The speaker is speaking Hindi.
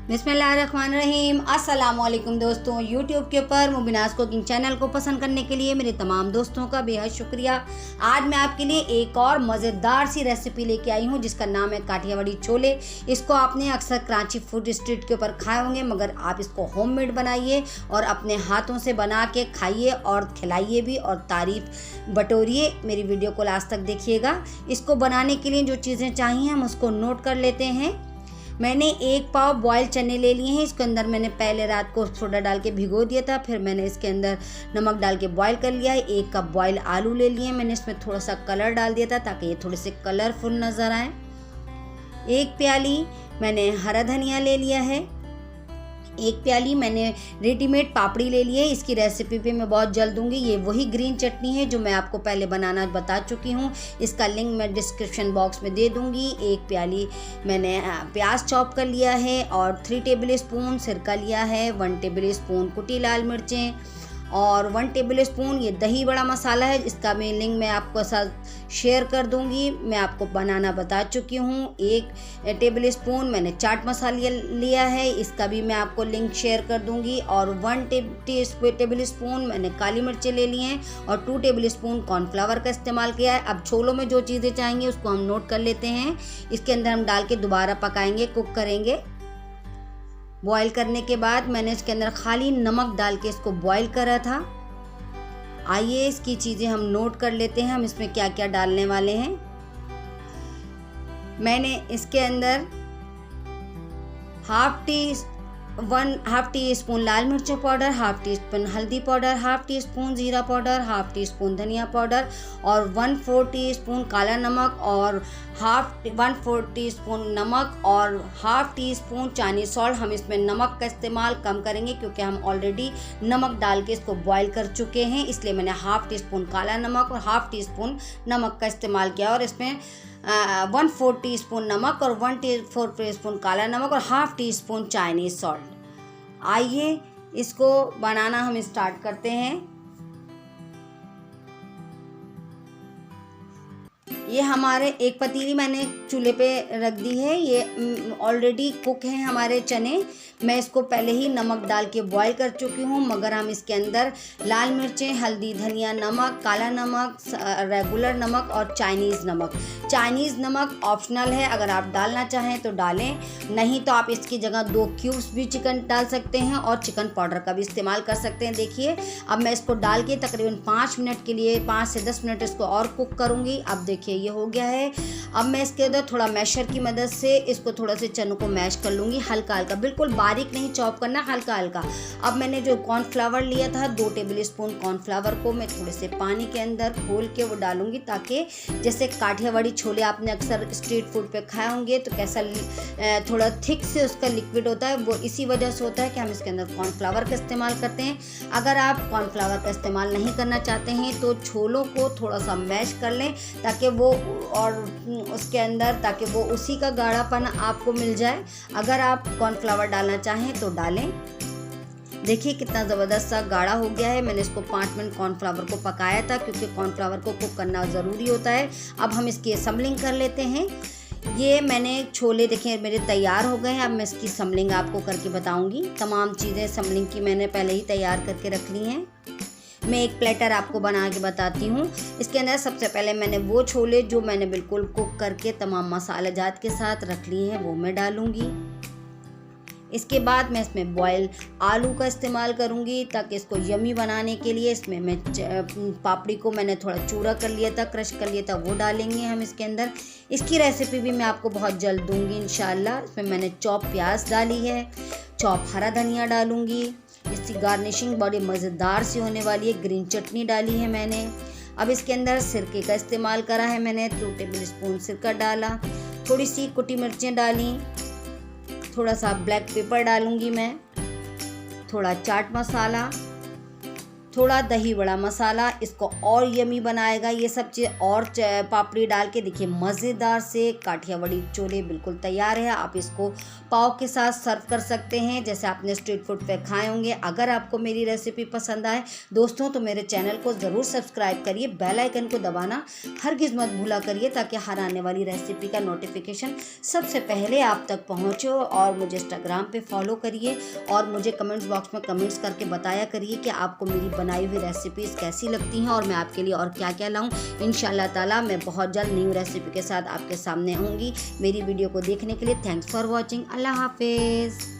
बिस्मिल्लाहिर्रहमानिर्रहीम। अस्सलाम वालेकुम दोस्तों, यूट्यूब के ऊपर मुबीनाज़ कुकिंग चैनल को पसंद करने के लिए मेरे तमाम दोस्तों का बेहद शुक्रिया। आज मैं आपके लिए एक और मज़ेदार सी रेसिपी लेके आई हूँ जिसका नाम है काठियावाड़ी छोले। इसको आपने अक्सर कराची फूड स्ट्रीट के ऊपर खाए होंगे, मगर आप इसको होममेड बनाइए और अपने हाथों से बना के खाइए और खिलाइए भी और तारीफ़ बटोरिए। मेरी वीडियो को लास्ट तक देखिएगा। इसको बनाने के लिए जो चीज़ें चाहिए हम उसको नोट कर लेते हैं। मैंने 1 पाव बॉयल चने ले लिए हैं। इसके अंदर मैंने पहले रात को सोडा डाल के भिगो दिया था, फिर मैंने इसके अंदर नमक डाल के बॉयल कर लिया है। 1 कप बॉयल आलू ले लिए हैं। मैंने इसमें थोड़ा सा कलर डाल दिया था ताकि ये थोड़े से कलरफुल नज़र आए। 1 प्याली मैंने हरा धनिया ले लिया है। 1 प्याली मैंने रेडीमेड पापड़ी ले ली है। इसकी रेसिपी पे मैं बहुत जल्द दूंगी। ये वही ग्रीन चटनी है जो मैं आपको पहले बनाना बता चुकी हूँ। इसका लिंक मैं डिस्क्रिप्शन बॉक्स में दे दूंगी। 1 प्याली मैंने प्याज चॉप कर लिया है और 3 टेबल स्पून सिरका लिया है। 1 टेबल स्पून कुटी लाल मिर्चें और 1 टेबल स्पून ये दही बड़ा मसाला है। इसका मैं लिंक मैं आपको साथ शेयर कर दूंगी। मैं आपको बनाना बता चुकी हूँ। 1 टेबल स्पून मैंने चाट मसाला लिया है, इसका भी मैं आपको लिंक शेयर कर दूंगी। और 1 टेबल स्पून मैंने काली मिर्चें ले ली हैं और 2 टेबल स्पून कॉर्नफ्लावर का इस्तेमाल किया है। अब छोलों में जो चीज़ें चाहिए उसको हम नोट कर लेते हैं। इसके अंदर हम डाल के दोबारा पकाएंगे, कुक करेंगे। बॉईल करने के बाद मैंने इसके अंदर खाली नमक डाल के इसको बॉईल करा था। आइए इसकी चीज़ें हम नोट कर लेते हैं, हम इसमें क्या क्या डालने वाले हैं। मैंने इसके अंदर हाफ टी स्पून लाल मिर्च पाउडर, हाफ टी स्पून हल्दी पाउडर, हाफ टी स्पून जीरा पाउडर, हाफ टी स्पून धनिया पाउडर और 1/4 टी स्पून काला नमक और 1/4 टी स्पून नमक और half tea spoon Chinese salt. हम इसमें नमक का इस्तेमाल कम करेंगे क्योंकि हम ऑलरेडी नमक डाल के इसको बॉईल कर चुके हैं, इसलिए मैंने हाफ टी स्पून काला नमक और हाफ टी स्पून नमक का इस्तेमाल किया। और इसमें 1/4 टी स्पून नमक और 1/4 टी स्पून काला नमक और half tea spoon Chinese salt. आइए इसको बनाना हम स्टार्ट करते हैं। ये हमारे एक पतीली मैंने चूल्हे पे रख दी है। ये ऑलरेडी कुक हैं हमारे चने। मैं इसको पहले ही नमक डाल के बॉईल कर चुकी हूँ, मगर हम इसके अंदर लाल मिर्चें, हल्दी, धनिया, नमक, काला नमक, रेगुलर नमक और चाइनीज़ नमक ऑप्शनल है। अगर आप डालना चाहें तो डालें, नहीं तो आप इसकी जगह 2 क्यूब्स भी चिकन डाल सकते हैं और चिकन पाउडर का भी इस्तेमाल कर सकते हैं। देखिए अब मैं इसको डाल के तकरीबन 5 मिनट के लिए 5 से 10 मिनट इसको और कुक करूँगी। अब देखिए ये हो गया है। अब मैं इसके अंदर थोड़ा मैशर की मदद से इसको थोड़ा से चनों को मैश कर लूँगी, हल्का हल्का, बिल्कुल बारीक नहीं चॉप करना, हल्का हल्का। अब मैंने जो कॉर्नफ्लावर लिया था 2 टेबल स्पून कॉर्नफ्लावर को मैं थोड़े से पानी के अंदर घोल के वो डालूंगी, ताकि जैसे काठियावाड़ी छोले आपने अक्सर स्ट्रीट फूड पे खाए होंगे तो कैसा थोड़ा थिक से उसका लिक्विड होता है, वो इसी वजह से होता है कि हम इसके अंदर कॉर्नफ्लावर का इस्तेमाल करते हैं। अगर आप कॉर्नफ्लावर का इस्तेमाल नहीं करना चाहते हैं तो छोलों को थोड़ा सा मैश कर लें ताकि वो और उसके अंदर ताकि वो उसी का गाढ़ापन आपको मिल जाए। अगर आप कॉर्नफ्लावर डालना चाहें तो डालें। देखिए कितना ज़बरदस्त सा गाढ़ा हो गया है। मैंने इसको 5 मिनट कॉर्नफ्लावर को पकाया था क्योंकि कॉर्नफ्लावर को कुक करना ज़रूरी होता है। अब हम इसकी असम्बलिंग कर लेते हैं। ये मैंने छोले देखें मेरे तैयार हो गए हैं। अब मैं इसकी असम्बलिंग आपको करके बताऊंगी। तमाम चीज़ें असम्बलिंग की मैंने पहले ही तैयार करके रख ली हैं। मैं एक प्लेटर आपको बना के बताती हूँ। इसके अंदर सबसे पहले मैंने वो छोले जो मैंने बिल्कुल कुक करके तमाम मसाले जात के साथ रख लिए हैं वो मैं डालूँगी। इसके बाद मैं इसमें बॉयल आलू का इस्तेमाल करूँगी ताकि इसको यमी बनाने के लिए। इसमें मैं पापड़ी को मैंने थोड़ा चूरा कर लिया था, क्रश कर लिया था, वो डालेंगे हम इसके अंदर। इसकी रेसिपी भी मैं आपको बहुत जल्द दूँगी इंशाल्लाह। इसमें मैंने चॉप प्याज डाली है, चॉप हरा धनिया डालूँगी। इसकी गार्निशिंग बड़ी मज़ेदार सी होने वाली है। ग्रीन चटनी डाली है मैंने। अब इसके अंदर सिरके का इस्तेमाल करा है मैंने, 2 टेबल स्पून सिरका डाला, थोड़ी सी कुटी मिर्चें डाली, थोड़ा सा ब्लैक पेपर डालूंगी मैं, थोड़ा चाट मसाला, थोड़ा दही बड़ा मसाला इसको और यमी बनाएगा। ये सब चीज़ और पापड़ी डाल के देखिए मज़ेदार से काठियावाड़ी छोले बिल्कुल तैयार है। आप इसको पाव के साथ सर्व कर सकते हैं जैसे आपने स्ट्रीट फूड पे खाए होंगे। अगर आपको मेरी रेसिपी पसंद आए दोस्तों तो मेरे चैनल को ज़रूर सब्सक्राइब करिए, बेल आइकन को दबाना हरगिज़ मत भूला करिए ताकि हर आने वाली रेसिपी का नोटिफिकेशन सबसे पहले आप तक पहुँचे। और मुझे इंस्टाग्राम पे फॉलो करिए और मुझे कमेंट्स बॉक्स में कमेंट्स करके बताया करिए कि आपको मेरी बनाई हुई रेसिपीज़ कैसी लगती हैं और मैं आपके लिए और क्या क्या लाऊं। इंशाल्लाह ताला मैं बहुत जल्द न्यू रेसिपी के साथ आपके सामने आऊँगी। मेरी वीडियो को देखने के लिए थैंक्स फॉर वॉचिंग। अल्लाह हाफिज़।